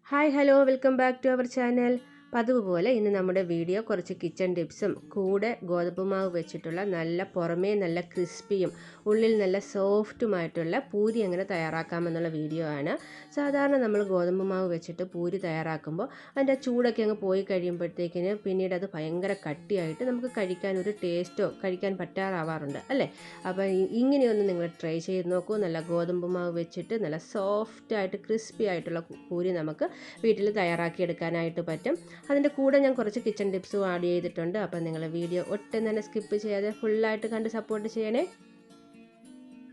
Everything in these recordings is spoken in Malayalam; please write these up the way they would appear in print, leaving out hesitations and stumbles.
Hi hello welcome back to our channel. പതിവുപോലെ ഇന്ന് നമ്മുടെ വീഡിയോ കുറച്ച് കിച്ചൺ ടിപ്സും കൂടെ ഗോതമ്പ് മാവ് വെച്ചിട്ടുള്ള പുറമേ നല്ല ക്രിസ്പിയും ഉള്ളിൽ നല്ല സോഫ്റ്റുമായിട്ടുള്ള പൂരി എങ്ങനെ തയ്യാറാക്കാമെന്നുള്ള വീഡിയോ ആണ്. സാധാരണ നമ്മൾ ഗോതമ്പ് മാവ് വെച്ചിട്ട് പൂരി തയ്യാറാക്കുമ്പോൾ അതിൻ്റെ ചൂടൊക്കെ അങ്ങ് പോയി കഴിയുമ്പോഴത്തേക്കിന് പിന്നീട് അത് ഭയങ്കര കട്ടിയായിട്ട് നമുക്ക് കഴിക്കാൻ ഒരു ടേസ്റ്റോ കഴിക്കാൻ പറ്റാറാവാറുണ്ട് അല്ലേ. അപ്പോൾ ഇങ്ങനെയൊന്ന് നിങ്ങൾ ട്രൈ ചെയ്ത് നോക്കൂ. നല്ല ഗോതമ്പ് മാവ് വെച്ചിട്ട് നല്ല സോഫ്റ്റായിട്ട് ക്രിസ്പി ആയിട്ടുള്ള പൂരി നമുക്ക് വീട്ടിൽ തയ്യാറാക്കിയെടുക്കാനായിട്ട് പറ്റും. അതിൻ്റെ കൂടെ ഞാൻ കുറച്ച് കിച്ചൺ ടിപ്സും ആഡ് ചെയ്തിട്ടുണ്ട്. അപ്പോൾ നിങ്ങൾ വീഡിയോ ഒട്ടും തന്നെ സ്കിപ്പ് ചെയ്യാതെ ഫുള്ളായിട്ട് കണ്ട് സപ്പോർട്ട് ചെയ്യണേ.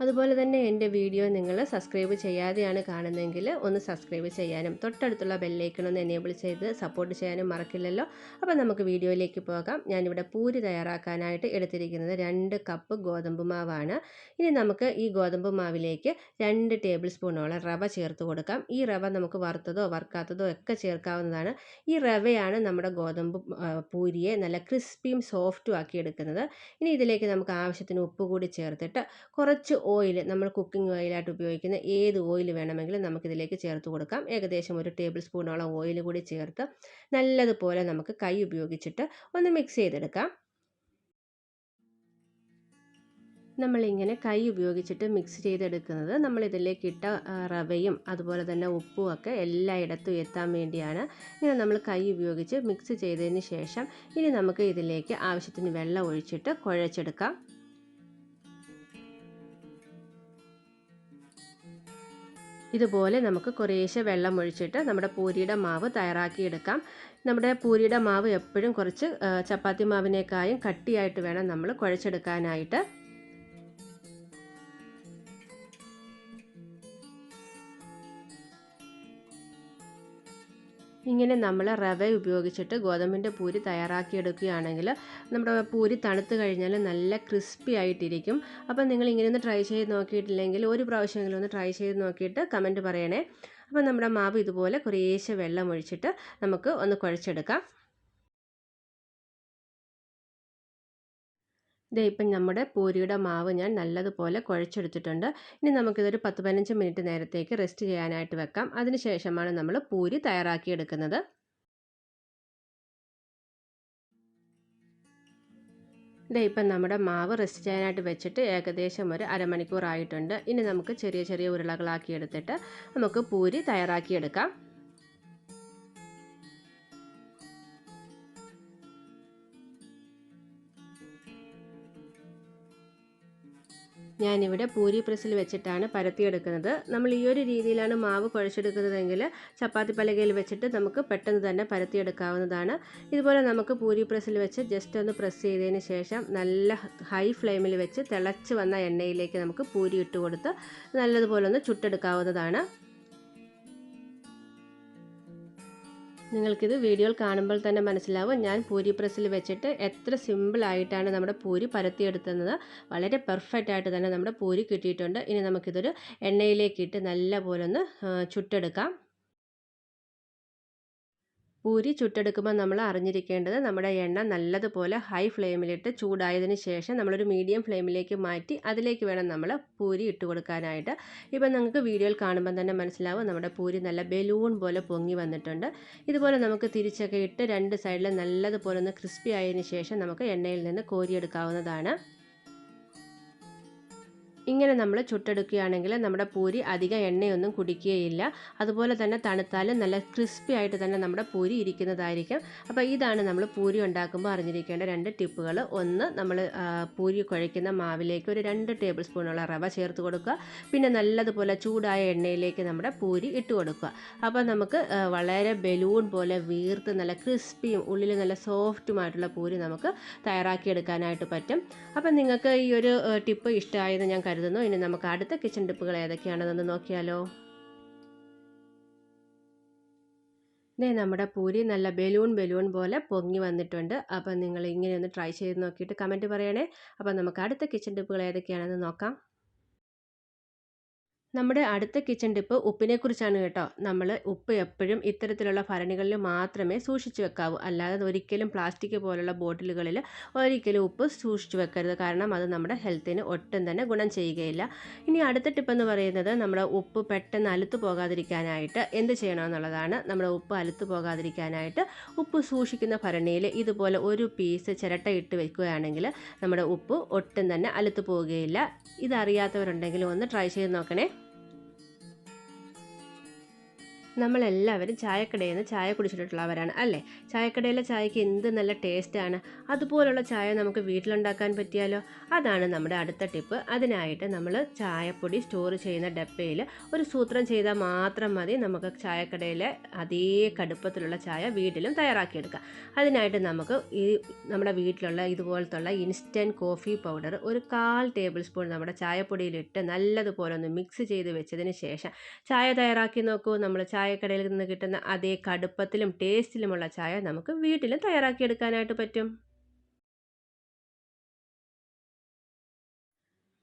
അതുപോലെ തന്നെ എൻ്റെ വീഡിയോ നിങ്ങൾ സബ്സ്ക്രൈബ് ചെയ്യാതെയാണ് കാണുന്നതെങ്കിൽ ഒന്ന് സബ്സ്ക്രൈബ് ചെയ്യാനും തൊട്ടടുത്തുള്ള ബെല്ലൈക്കൺ ഒന്ന് എനേബിൾ ചെയ്ത് സപ്പോർട്ട് ചെയ്യാനും മറക്കില്ലല്ലോ. അപ്പോൾ നമുക്ക് വീഡിയോയിലേക്ക് പോകാം. ഞാനിവിടെ പൂരി തയ്യാറാക്കാനായിട്ട് എടുത്തിരിക്കുന്നത് 2 കപ്പ് ഗോതമ്പ് മാവാണ്. ഇനി നമുക്ക് ഈ ഗോതമ്പ് മാവിലേക്ക് 2 ടേബിൾ സ്പൂണോളം റവ ചേർത്ത് കൊടുക്കാം. ഈ റവ നമുക്ക് വറുത്തതോ വറുക്കാത്തതോ ഒക്കെ ചേർക്കാവുന്നതാണ്. ഈ റവയാണ് നമ്മുടെ ഗോതമ്പ് പൂരിയെ നല്ല ക്രിസ്പിയും സോഫ്റ്റും ആക്കി എടുക്കുന്നത്. ഇനി ഇതിലേക്ക് നമുക്ക് ആവശ്യത്തിന് ഉപ്പ് കൂടി ചേർത്തിട്ട് കുറച്ച് ഓയിൽ, നമ്മൾ കുക്കിംഗ് ഓയിലായിട്ട് ഉപയോഗിക്കുന്ന ഏത് ഓയിൽ വേണമെങ്കിലും നമുക്കിതിലേക്ക് ചേർത്ത് കൊടുക്കാം. ഏകദേശം ഒരു ടേബിൾ സ്പൂണോളം ഓയിൽ കൂടി ചേർത്ത് നല്ലതുപോലെ നമുക്ക് കൈ ഉപയോഗിച്ചിട്ട് ഒന്ന് മിക്സ് ചെയ്തെടുക്കാം. നമ്മളിങ്ങനെ കൈ ഉപയോഗിച്ചിട്ട് മിക്സ് ചെയ്തെടുക്കുന്നത് നമ്മളിതിലേക്ക് ഇട്ട റവയും അതുപോലെ തന്നെ ഉപ്പും ഒക്കെ എല്ലായിടത്തും എത്താൻ വേണ്ടിയാണ്. ഇങ്ങനെ നമ്മൾ കൈ ഉപയോഗിച്ച് മിക്സ് ചെയ്തതിന് ശേഷം ഇനി നമുക്ക് ഇതിലേക്ക് ആവശ്യത്തിന് വെള്ളം ഒഴിച്ചിട്ട് കുഴച്ചെടുക്കാം. ഇതുപോലെ നമുക്ക് കുറേശ്ശെ വെള്ളം ഒഴിച്ചിട്ട് നമ്മുടെ പൂരിയുടെ മാവ് തയ്യാറാക്കിയെടുക്കാം. നമ്മുടെ പൂരിയുടെ മാവ് എപ്പോഴും കുറച്ച് ചപ്പാത്തി മാവിനേക്കാളും കട്ടിയായിട്ട് വേണം നമ്മൾ കുഴച്ചെടുക്കാനായിട്ട്. ഇങ്ങനെ നമ്മൾ റവ ഉപയോഗിച്ചിട്ട് ഗോതമ്പിൻ്റെ പൂരി തയ്യാറാക്കിയെടുക്കുകയാണെങ്കിൽ നമ്മുടെ പൂരി തണുത്ത് കഴിഞ്ഞാൽ നല്ല ക്രിസ്പി ആയിട്ടിരിക്കും. അപ്പം നിങ്ങൾ ഇങ്ങനെ ഒന്ന് ട്രൈ ചെയ്ത് നോക്കിയിട്ടില്ലെങ്കിൽ ഒരു പ്രാവശ്യമെങ്കിലും ഒന്ന് ട്രൈ ചെയ്ത് നോക്കിയിട്ട് കമൻറ്റ് പറയണേ. അപ്പം നമ്മുടെ മാവ് ഇതുപോലെ കുറേശ്ശെ വെള്ളം ഒഴിച്ചിട്ട് നമുക്ക് ഒന്ന് കുഴച്ചെടുക്കാം. ഇപ്പം നമ്മുടെ പൂരിയുടെ മാവ് ഞാൻ നല്ലതുപോലെ കുഴച്ചെടുത്തിട്ടുണ്ട്. ഇനി നമുക്കിതൊരു 10-15 മിനിറ്റ് നേരത്തേക്ക് റെസ്റ്റ് ചെയ്യാനായിട്ട് വെക്കാം. അതിന് ശേഷമാണ് നമ്മൾ പൂരി തയ്യാറാക്കിയെടുക്കുന്നത്. ഇപ്പം നമ്മുടെ മാവ് റെസ്റ്റ് ചെയ്യാനായിട്ട് വെച്ചിട്ട് ഏകദേശം ഒരു അരമണിക്കൂറായിട്ടുണ്ട്. ഇനി നമുക്ക് ചെറിയ ചെറിയ ഉരുളകളാക്കി എടുത്തിട്ട് നമുക്ക് പൂരി തയ്യാറാക്കിയെടുക്കാം. ഞാനിവിടെ പൂരി പ്രസ്സിൽ വെച്ചിട്ടാണ് പരത്തിയെടുക്കുന്നത്. നമ്മൾ ഈ ഒരു രീതിയിലാണ് മാവ് കുഴച്ചെടുക്കുന്നതെങ്കിൽ ചപ്പാത്തി പലകയിൽ വെച്ചിട്ട് നമുക്ക് പെട്ടെന്ന് തന്നെ പരത്തിയെടുക്കാവുന്നതാണ്. ഇതുപോലെ നമുക്ക് പൂരി പ്രസ്സിൽ വെച്ച് ജസ്റ്റ് ഒന്ന് പ്രസ് ചെയ്തതിന് ശേഷം നല്ല ഹൈ ഫ്ലെയിമിൽ വെച്ച് തിളച്ച് വന്ന എണ്ണയിലേക്ക് നമുക്ക് പൂരി ഇട്ട് കൊടുത്ത് നല്ലതുപോലെ ഒന്ന് ചുട്ടെടുക്കാവുന്നതാണ്. നിങ്ങൾക്കിത് വീഡിയോയിൽ കാണുമ്പോൾ തന്നെ മനസ്സിലാവും ഞാൻ പൂരി പ്രസ്സിൽ വെച്ചിട്ട് എത്ര സിമ്പിളായിട്ടാണ് നമ്മുടെ പൂരി പരത്തിയെടുക്കുന്നത്. വളരെ പെർഫെക്റ്റ് ആയിട്ട് തന്നെ നമ്മുടെ പൂരി കിട്ടിയിട്ടുണ്ട്. ഇനി നമുക്കിതൊരു എണ്ണയിലേക്കിട്ട് നല്ലപോലെ ഒന്ന് ചുട്ടെടുക്കാം. പൂരി ചുട്ടെടുക്കുമ്പോൾ നമ്മൾ അറിഞ്ഞിരിക്കേണ്ടത് നമ്മുടെ എണ്ണ നല്ലതുപോലെ ഹൈ ഫ്ലെയിമിലിട്ട് ചൂടായതിന് ശേഷം നമ്മളൊരു മീഡിയം ഫ്ലെയിമിലേക്ക് മാറ്റി അതിലേക്ക് വേണം നമ്മൾ പൂരി ഇട്ട് കൊടുക്കാനായിട്ട്. ഇപ്പം നിങ്ങൾക്ക് വീഡിയോയിൽ കാണുമ്പോൾ തന്നെ മനസ്സിലാവും നമ്മുടെ പൂരി നല്ല ബലൂൺ പോലെ പൊങ്ങി വന്നിട്ടുണ്ട്. ഇതുപോലെ നമുക്ക് തിരിച്ചൊക്കെ ഇട്ട് രണ്ട് സൈഡിലും നല്ലതുപോലെ ഒന്ന് ക്രിസ്പി ആയതിന് ശേഷം നമുക്ക് എണ്ണയിൽ നിന്ന് കോരിയെടുക്കാവുന്നതാണ്. ഇങ്ങനെ നമ്മൾ ചുട്ടെടുക്കുകയാണെങ്കിൽ നമ്മുടെ പൂരി അധികം എണ്ണയൊന്നും കുടിക്കുകയില്ല. അതുപോലെ തന്നെ തണുത്താലും നല്ല ക്രിസ്പി ആയിട്ട് തന്നെ നമ്മുടെ പൂരി ഇരിക്കുന്നതായിരിക്കും. അപ്പോൾ ഇതാണ് നമ്മൾ പൂരി ഉണ്ടാക്കുമ്പോൾ അറിഞ്ഞിരിക്കേണ്ട 2 ടിപ്പുകൾ. ഒന്ന്, നമ്മൾ പൂരി കുഴയ്ക്കുന്ന മാവിലേക്ക് ഒരു 2 ടേബിൾ സ്പൂണുള്ള റവ ചേർത്ത് കൊടുക്കുക. പിന്നെ നല്ലതുപോലെ ചൂടായ എണ്ണയിലേക്ക് നമ്മുടെ പൂരി ഇട്ട് കൊടുക്കുക. അപ്പോൾ നമുക്ക് വളരെ ബലൂൺ പോലെ വീർത്ത് നല്ല ക്രിസ്പിയും ഉള്ളിൽ നല്ല സോഫ്റ്റുമായിട്ടുള്ള പൂരി നമുക്ക് തയ്യാറാക്കിയെടുക്കാനായിട്ട് പറ്റും. അപ്പം നിങ്ങൾക്ക് ഈ ഒരു ടിപ്പ് ഇഷ്ടമായെന്ന് ഞാൻ കരുതുന്നു. ഇനി നമുക്ക് അടുത്ത കിച്ചൺ ടിപ്പുകൾ ഏതൊക്കെയാണെന്ന് നോക്കിയാലോ. നമ്മുടെ പൂരി നല്ല ബലൂൺ പോലെ പൊങ്ങി വന്നിട്ടുണ്ട്. അപ്പം നിങ്ങൾ ഇങ്ങനെ ഒന്ന് ട്രൈ ചെയ്ത് നോക്കിയിട്ട് കമൻറ്റ് പറയണേ. അപ്പം നമുക്ക് അടുത്ത കിച്ചൺ ടിപ്പുകൾ ഏതൊക്കെയാണെന്ന് നോക്കാം. നമ്മുടെ അടുത്ത കിച്ചൺ ടിപ്പ് ഉപ്പിനെക്കുറിച്ചാണ് കേട്ടോ. നമ്മൾ ഉപ്പ് എപ്പോഴും ഇത്തരത്തിലുള്ള ഭരണികളിൽ മാത്രമേ സൂക്ഷിച്ചു വെക്കാവൂ. അല്ലാതെ ഒരിക്കലും പ്ലാസ്റ്റിക് പോലുള്ള ബോട്ടിലുകളിൽ ഒരിക്കലും ഉപ്പ് സൂക്ഷിച്ചു വെക്കരുത്. കാരണം അത് നമ്മുടെ ഹെൽത്തിന് ഒട്ടും തന്നെ ഗുണം ചെയ്യുകയില്ല. ഇനി അടുത്ത ടിപ്പ് എന്ന് പറയുന്നത് നമ്മുടെ ഉപ്പ് പെട്ടെന്ന് അലുത്തു പോകാതിരിക്കാനായിട്ട് എന്ത് ചെയ്യണമെന്നുള്ളതാണ്. നമ്മുടെ ഉപ്പ് അലുത്തു പോകാതിരിക്കാനായിട്ട് ഉപ്പ് സൂക്ഷിക്കുന്ന ഭരണിയിൽ ഇതുപോലെ ഒരു പീസ് ചിരട്ട ഇട്ട് വെക്കുകയാണെങ്കിൽ നമ്മുടെ ഉപ്പ് ഒട്ടും തന്നെ അലുത്തു പോവുകയില്ല. ഇതറിയാത്തവരുണ്ടെങ്കിൽ ഒന്ന് ട്രൈ ചെയ്ത് നോക്കണേ. നമ്മളെല്ലാവരും ചായക്കടയിൽ നിന്ന് ചായ കുടിച്ചിട്ടുള്ളവരാണ് അല്ലേ? ചായക്കടയിലെ ചായക്ക് എന്ത് നല്ല ടേസ്റ്റാണ്. അതുപോലുള്ള ചായ നമുക്ക് വീട്ടിലുണ്ടാക്കാൻ പറ്റിയാലോ? അതാണ് നമ്മുടെ അടുത്ത ടിപ്പ്. അതിനായിട്ട് നമ്മൾ ചായപ്പൊടി സ്റ്റോർ ചെയ്യുന്ന ഡപ്പയിൽ ഒരു സൂത്രം ചെയ്താൽ മാത്രം മതി നമുക്ക് ചായക്കടയിലെ അതേ കടുപ്പത്തിലുള്ള ചായ വീട്ടിലും തയ്യാറാക്കിയെടുക്കാം. അതിനായിട്ട് നമുക്ക് നമ്മുടെ വീട്ടിലുള്ള ഇതുപോലത്തുള്ള ഇൻസ്റ്റൻറ്റ് കോഫി പൗഡർ ഒരു 1/4 ടേബിൾ സ്പൂൺ നമ്മുടെ ചായപ്പൊടിയിലിട്ട് നല്ലതുപോലെ ഒന്ന് മിക്സ് ചെയ്ത് വെച്ചതിന് ശേഷം ചായ തയ്യാറാക്കി നോക്കൂ. നമ്മൾ ചായക്കടയിൽ നിന്ന് കിട്ടുന്ന അതേ കടുപ്പത്തിലും ടേസ്റ്റിലുമുള്ള ചായ നമുക്ക് വീട്ടിലും തയ്യാറാക്കിയെടുക്കാനായിട്ട് പറ്റും.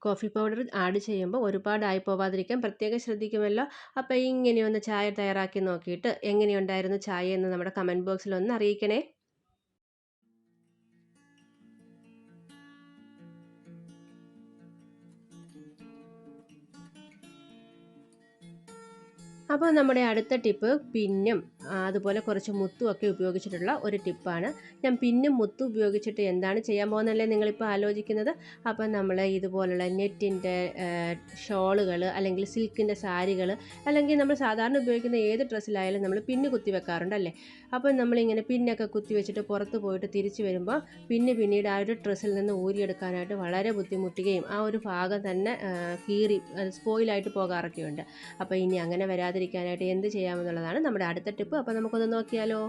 കോഫി പൗഡർ ആഡ് ചെയ്യുമ്പോൾ ഒരുപാട് ആയി പോവാതിരിക്കാൻ പ്രത്യേകം ശ്രദ്ധിക്കുമല്ലോ. അപ്പോൾ ഇങ്ങനെയൊന്ന് ചായ തയ്യാറാക്കി നോക്കിയിട്ട് എങ്ങനെയുണ്ടായിരുന്നു ചായ എന്ന് നമ്മുടെ കമൻറ്റ് ബോക്സിൽ ഒന്ന് അറിയിക്കണേ. അപ്പോൾ നമ്മുടെ അടുത്ത ടിപ്പ് പിന്നും അതുപോലെ കുറച്ച് മുത്തും ഒക്കെ ഉപയോഗിച്ചിട്ടുള്ള ഒരു ടിപ്പാണ്. ഞാൻ പിന്നും മുത്തും ഉപയോഗിച്ചിട്ട് എന്താണ് ചെയ്യാൻ പോകുന്നതല്ലേ നിങ്ങളിപ്പോൾ ആലോചിക്കുന്നത്. അപ്പോൾ നമ്മൾ ഇതുപോലുള്ള നെറ്റിൻ്റെ ഷോളുകൾ അല്ലെങ്കിൽ സിൽക്കിൻ്റെ സാരികൾ അല്ലെങ്കിൽ നമ്മൾ സാധാരണ ഉപയോഗിക്കുന്ന ഏത് ഡ്രസ്സിലായാലും നമ്മൾ പിന്ന് കുത്തി വെക്കാറുണ്ടല്ലേ. അപ്പോൾ നമ്മളിങ്ങനെ പിന്നൊക്കെ കുത്തി വെച്ചിട്ട് പുറത്ത് പോയിട്ട് തിരിച്ച് വരുമ്പോൾ പിന്നീട് ആ ഒരു ഡ്രസ്സിൽ നിന്ന് ഊരിയെടുക്കാനായിട്ട് വളരെ ബുദ്ധിമുട്ടുകയും ആ ഒരു ഭാഗം തന്നെ കീറി സ്പോയിലായിട്ട് പോകാറൊക്കെയുണ്ട്. അപ്പോൾ ഇനി അങ്ങനെ വരാതിരിക്കാനായിട്ട് എന്ത് ചെയ്യാമെന്നുള്ളതാണ് നമ്മുടെ അടുത്ത ടിപ്പ്. അപ്പോൾ നമുക്കൊന്ന് നോക്കിയാലോ.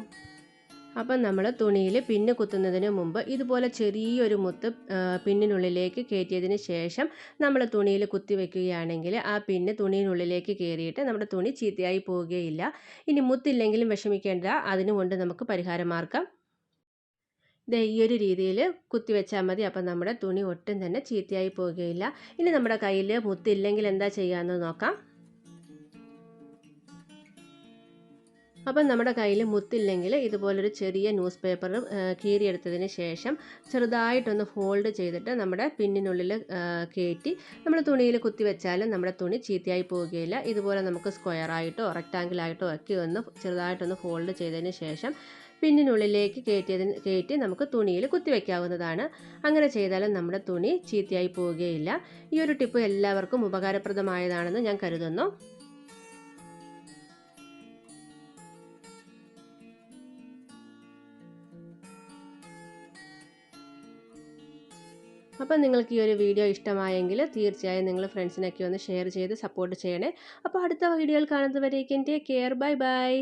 അപ്പം നമ്മൾ തുണിയിൽ പിന്ന് കുത്തുന്നതിന് മുമ്പ് ഇതുപോലെ ചെറിയൊരു മുത്ത് പിന്നിനുള്ളിലേക്ക് കയറ്റിയതിന് ശേഷം നമ്മൾ തുണിയിൽ കുത്തി വയ്ക്കുകയാണെങ്കിൽ ആ പിന്ന് തുണിയിനുള്ളിലേക്ക് കയറിയിട്ട് നമ്മുടെ തുണി ചീത്തയായി പോവുകയില്ല. ഇനി മുത്തില്ലെങ്കിലും വിഷമിക്കേണ്ട, അതിനുകൊണ്ട് നമുക്ക് പരിഹാരമാർഗം ഈ ഒരു രീതിയിൽ കുത്തി വെച്ചാൽ മതി. അപ്പം നമ്മുടെ തുണി ഒട്ടും തന്നെ ചീത്തയായി പോവുകയില്ല. ഇനി നമ്മുടെ കയ്യിൽ മുത്തില്ലെങ്കിൽ എന്താ ചെയ്യാമെന്ന് നോക്കാം. അപ്പം നമ്മുടെ കയ്യിൽ മുത്തില്ലെങ്കിൽ ഇതുപോലൊരു ചെറിയ ന്യൂസ് പേപ്പർ കീറിയെടുത്തതിന് ശേഷം ചെറുതായിട്ടൊന്ന് ഫോൾഡ് ചെയ്തിട്ട് നമ്മുടെ പിന്നിനുള്ളിൽ കയറ്റി നമ്മൾ തുണിയിൽ കുത്തി വെച്ചാലും നമ്മുടെ തുണി ചീത്തയായി പോവുകയില്ല. ഇതുപോലെ നമുക്ക് സ്ക്വയറായിട്ടോ റെക്റ്റാങ്കിളായിട്ടോ ഒക്കെ ഒന്ന് ചെറുതായിട്ടൊന്ന് ഫോൾഡ് ചെയ്തതിന് ശേഷം പിന്നിനുള്ളിലേക്ക് കയറ്റി നമുക്ക് തുണിയിൽ കുത്തി വയ്ക്കാവുന്നതാണ്. അങ്ങനെ ചെയ്താലും നമ്മുടെ തുണി ചീത്തയായി പോവുകയില്ല. ഈ ഒരു ടിപ്പ് എല്ലാവർക്കും ഉപകാരപ്രദമായതാണെന്ന് ഞാൻ കരുതുന്നു. അപ്പം നിങ്ങൾക്ക് ഈ ഒരു വീഡിയോ ഇഷ്ടമായെങ്കിൽ തീർച്ചയായും നിങ്ങൾ ഫ്രണ്ട്സിനൊക്കെ ഒന്ന് ഷെയർ ചെയ്ത് സപ്പോർട്ട് ചെയ്യണേ. അപ്പോൾ അടുത്ത വീഡിയോയിൽ കാണുന്നതുവരേക്കും ടേക്ക് കെയർ. Bye bye.